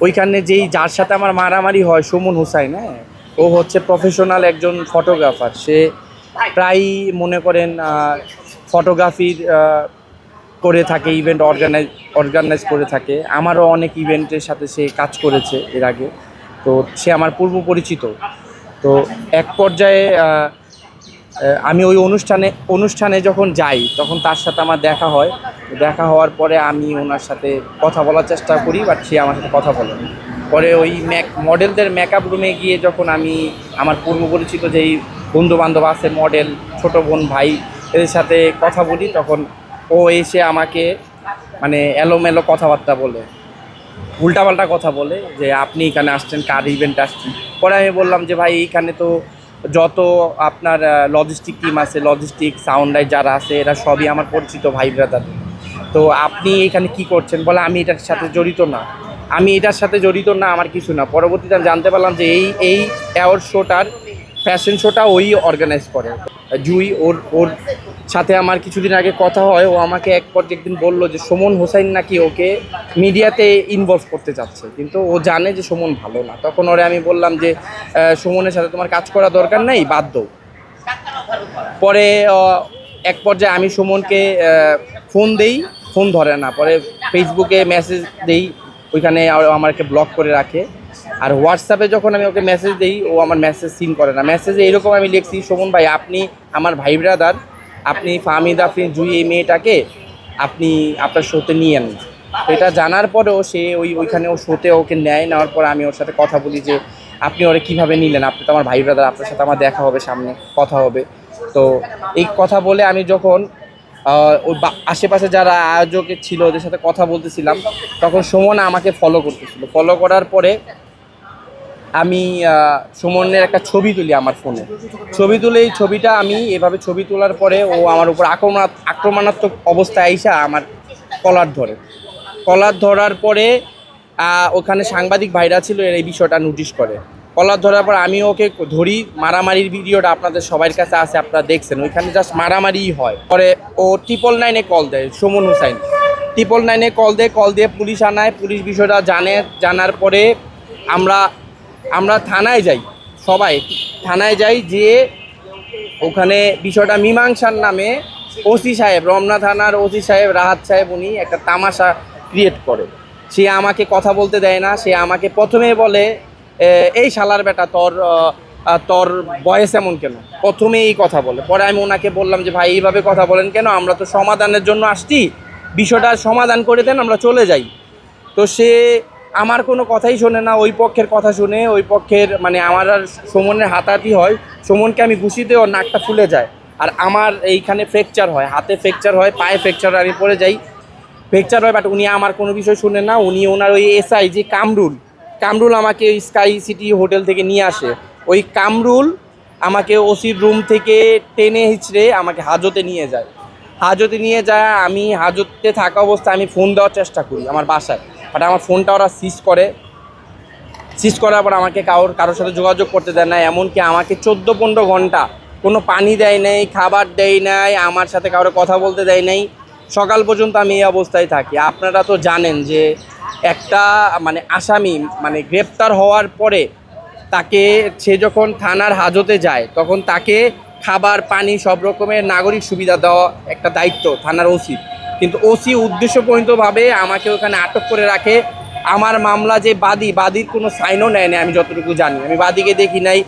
ওইখানে যার সাথে আমার মারামারি হয় সুমন হুসাইন, হ্যাঁ, ও হচ্ছে প্রফেশনাল একজন ফটোগ্রাফার। সে প্রায় মনে করেন ফটোগ্রাফির করে থাকে, ইভেন্ট অর্গানাইজ করে থাকে। আমারও অনেক ইভেন্টের সাথে সে কাজ করেছে এর আগে, তো সে আমার পূর্ব পরিচিত। তো এক পর্যায়ে আমি ওই অনুষ্ঠানে যখন যাই তখন তার সাথে আমার দেখা হয়। দেখা হওয়ার পরে আমি ওনার সাথে কথা বলার চেষ্টা করি, বাট সে আমার সাথে কথা বলে। পরে ওই মডেলদের মেকআপ রুমে গিয়ে যখন আমি আমার পূর্ব পরিচিত যেই বন্ধুবান্ধব আছে, মডেল, ছোট বোন, ভাই, এদের সাথে কথা বলি, তখন ও এসে আমাকে মানে এলোমেলো কথাবার্তা বলে, উল্টাপাল্টা কথা বলে যে আপনি এখানে আসছেন, কার ইভেন্টে আসছেন। পরে আমি বললাম যে ভাই এইখানে তো যত আপনার লজিস্টিক টিম আছে, লজিস্টিক সাউন্ড লাইট যারা আছে, এরা সবই আমার পরিচিত ভাই ব্রাদার। তো আপনি এখানে কি করছেন? বলে আমি এটার সাথে জড়িত না, আমার কিছু না। পরবর্তীতে আমি জানতে পারলাম যে এই অ্যাওয়ার্ড শোটার, ফ্যাশন শোটা ওই অর্গানাইজ করে জুই। ওর সাথে আমার কিছুদিন আগে কথা হয়। ও আমাকে একদিন বললো যে সুমন হোসাইন নাকি ওকে মিডিয়াতে ইনভলভ করতে চাচ্ছে, কিন্তু ও জানে যে সুমন ভালো না। তখন ওরে আমি বললাম যে সুমনের সাথে তোমার কাজ করা দরকার নেই, বাদ দাও। পরে এক পর্যায়ে আমি সুমনকে ফোন দেই, ফোন ধরে না। পরে ফেসবুকে মেসেজ দেই, ওইখানে আমাকে ব্লক করে রাখে। আর হোয়াটসঅ্যাপে যখন আমি ওকে মেসেজ দিই, ও আমার মেসেজ সিন করে না। মেসেজে এইরকম আমি লিখছি, সুমন ভাই আপনি আমার ভাই ব্রাদার, আপনি ফাহমিদা আফরিন জুই এই মেয়েটাকে আপনি আপনার শোতে নিয়েন। তো এটা জানার পরেও সে ওইখানে ও শোতে ওকে নেওয়ার পর আমি ওর সাথে কথা বলি যে আপনি ওরে কীভাবে নিলেন, আপনি তো আমার ভাই ব্রাদার, আপনার সাথে আমার দেখা হবে, সামনে কথা হবে। তো এই কথা বলে আমি যখন ওই আশেপাশে যারা আয়োজক ছিল ওদের সাথে কথা বলতেছিলাম, তখন সুমন আমাকে ফলো করতেছিল। ফলো করার পরে আমি সুমনের একটা ছবি তুলি আমার ফোনে। ছবি তুলে এই ছবিটা আমি এভাবে ছবি তোলার পরে ও আমার উপর আক্রমণাত্মক অবস্থায় আইসা আমার কলার ধরার পরে ওখানে সাংবাদিক ভাইরা ছিল, এই বিষয়টা নোটিশ করে। কলার ধরার পর আমি ওকে ধরি। মারামারির ভিডিওটা আপনাদের সবার কাছে আছে, আপনারা দেখছেন। ওইখানে জাস্ট মারামারিই হয়। পরে ও 999-এ কল দেয়, সুমন হোসাইন 999-এ কল দিয়ে পুলিশ আনায়। পুলিশ বিষয়টা জানার পরে আমরা থানায় যাই, সবাই থানায় যাই। যে ওখানে বিষয়টা মীমাংসার নামে ওসি সাহেব, রমনা থানার ওসি সাহেব রাহাত সাহেব, উনি একটা তামাশা ক্রিয়েট করে। সে আমাকে কথা বলতে দেয় না। সে আমাকে প্রথমে বলে এই শালার বেটা, তোর বয়স এমন কেন, প্রথমে এই কথা বলে। পরে আমি ওনাকে বললাম যে ভাই এইভাবে কথা বলেন কেন, আমরা তো সমাধানের জন্য আসছি, বিষয়টা সমাধান করে দেন, আমরা চলে যাই। তো সে আমার কোনো কথাই শোনে না, ওই পক্ষের কথা শুনে, ওই পক্ষের মানে আমার আর সুমনের হাতাহাতি হয়। সুমনকে আমি ঘুষিতে ওর নাকটা ফুলে যায়, আর আমার এইখানে ফ্র্যাকচার হয়, হাতে ফ্র্যাকচার হয়, পায়ে ফ্র্যাকচার, আমি পড়ে যাই, ফ্র্যাকচার হয়। বাট উনি আমার কোনো বিষয় শুনে না। ওনার ওই এসআই যে কামরুল আমাকে ওই স্কাই সিটি হোটেল থেকে নিয়ে আসে। ওই কামরুল আমাকে ওসির রুম থেকে টেনে হিচড়ে আমাকে হাজতে নিয়ে যায়। আমি হাজতে থাকা অবস্থায় আমি ফোন দেওয়ার চেষ্টা করি আমার বাসায়, বাট আমার ফোনটা ওরা সিজ করার পর আমাকে কারোর সাথে যোগাযোগ করতে দেয় না। এমনকি আমাকে 14-15 ঘন্টা কোনো পানি দেয় নাই, খাবার দেয় নাই, আমার সাথে কারো কথা বলতে দেয় নাই। সকাল পর্যন্ত আমি এই অবস্থায় থাকি। আপনারা তো জানেন যে একটা মানে আসামি মানে গ্রেপ্তার হওয়ার পরে সে যখন থানার হাজতে যায়, তখন তাকে খাবার, পানি, সব রকমের নাগরিক সুবিধা দেওয়া একটা দায়িত্ব থানার ওসি। কিন্তু ওসি উদ্দেশ্যপ্রণীতভাবে আমাকে ওখানে আটক করে রাখে। আমার মামলা যে বাদীর কোনো সাইনও নেয় না, আমি যতটুকু জানি, আমি বাদীকে দেখি নাই।